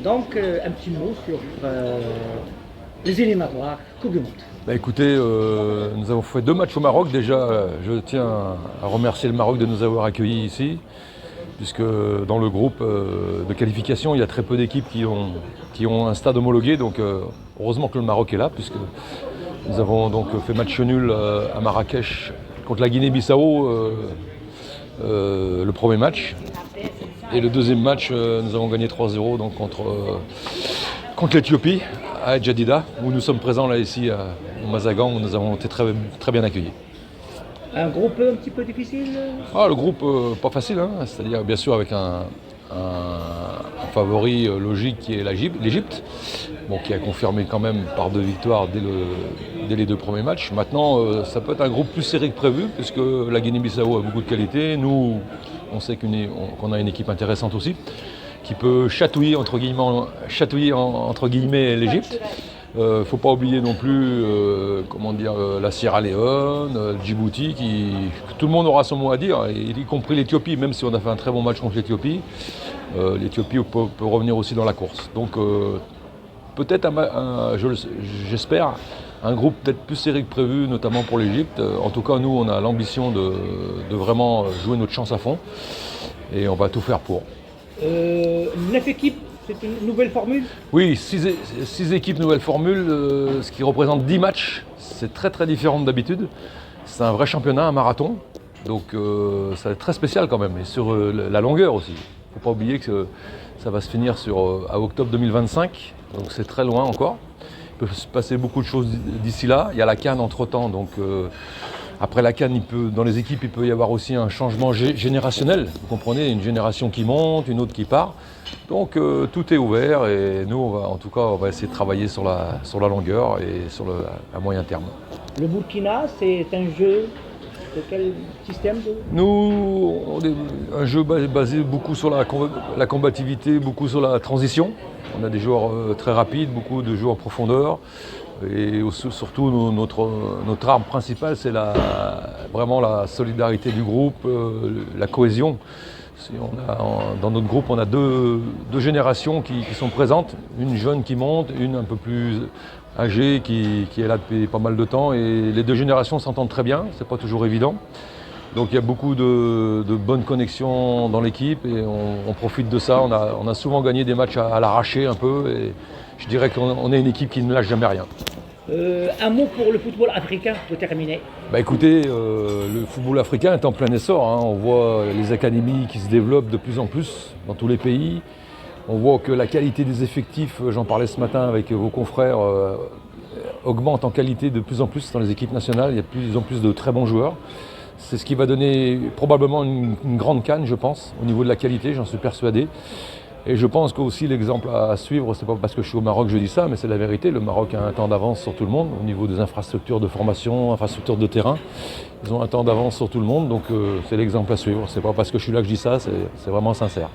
Donc, un petit mot sur les éliminatoires Coupe du Monde. Écoutez, nous avons fait 2 matchs au Maroc. Déjà, je tiens à remercier le Maroc de nous avoir accueillis ici, puisque dans le groupe de qualification, il y a très peu d'équipes qui ont un stade homologué. Donc, heureusement que le Maroc est là, puisque nous avons donc fait match nul à Marrakech contre la Guinée-Bissau le premier match. Et le deuxième match, nous avons gagné 3-0 donc, contre l'Éthiopie à Djadida, où nous sommes présents là ici au Mazagan, où nous avons été très bien accueillis. Un groupe un petit peu difficile? Le groupe pas facile, hein, c'est-à-dire bien sûr avec un favori logique qui est l'Égypte, qui a confirmé quand même par 2 victoires dès les 2 premiers matchs. Maintenant, ça peut être un groupe plus serré que prévu, puisque la Guinée-Bissau a beaucoup de qualité. Nous, on sait qu'on a une équipe intéressante aussi, qui peut chatouiller entre guillemets l'Égypte. Il ne faut pas oublier non plus la Sierra Leone, Djibouti, tout le monde aura son mot à dire, y compris l'Éthiopie, même si on a fait un très bon match contre l'Éthiopie. L'Éthiopie peut revenir aussi dans la course. Donc peut-être, j'espère, un groupe peut-être plus serré que prévu, notamment pour l'Égypte. En tout cas, nous, on a l'ambition de vraiment jouer notre chance à fond et on va tout faire pour. 9 équipes, c'est une nouvelle formule? Oui, 6 équipes, nouvelle formule, ce qui représente 10 matchs. C'est très différent d'habitude. C'est un vrai championnat, un marathon. Donc ça va être très spécial quand même, et sur la longueur aussi. Il ne faut pas oublier que ça va se finir à octobre 2025, donc c'est très loin encore. Il peut se passer beaucoup de choses d'ici là. Il y a la CAN entre-temps, donc après la CAN, dans les équipes, il peut y avoir aussi un changement générationnel. Vous comprenez, une génération qui monte, une autre qui part. Donc tout est ouvert et nous, on va essayer de travailler sur la longueur et à moyen terme. Le Burkina, c'est un jeu de quel système? Nous, un jeu basé beaucoup sur la combativité, beaucoup sur la transition. On a des joueurs très rapides, beaucoup de joueurs en profondeur. Et surtout, notre arme principale, c'est vraiment la solidarité du groupe, la cohésion. Dans notre groupe, on a deux générations qui sont présentes. Une jeune qui monte, une un peu plus âgée qui est là depuis pas mal de temps. Et les 2 générations s'entendent très bien, c'est pas toujours évident. Donc il y a beaucoup de bonnes connexions dans l'équipe et on profite de ça. On a souvent gagné des matchs à l'arraché un peu et je dirais qu'on est une équipe qui ne lâche jamais rien. Un mot pour le football africain pour terminer. Écoutez, le football africain est en plein essor, hein. On voit les académies qui se développent de plus en plus dans tous les pays. On voit que la qualité des effectifs, j'en parlais ce matin avec vos confrères, augmente en qualité de plus en plus dans les équipes nationales. Il y a de plus en plus de très bons joueurs. C'est ce qui va donner probablement une grande CAN, je pense, au niveau de la qualité, j'en suis persuadé. Et je pense qu'aussi l'exemple à suivre, c'est pas parce que je suis au Maroc que je dis ça, mais c'est la vérité. Le Maroc a un temps d'avance sur tout le monde au niveau des infrastructures de formation, infrastructures de terrain. Ils ont un temps d'avance sur tout le monde, donc c'est l'exemple à suivre. C'est pas parce que je suis là que je dis ça, c'est vraiment sincère.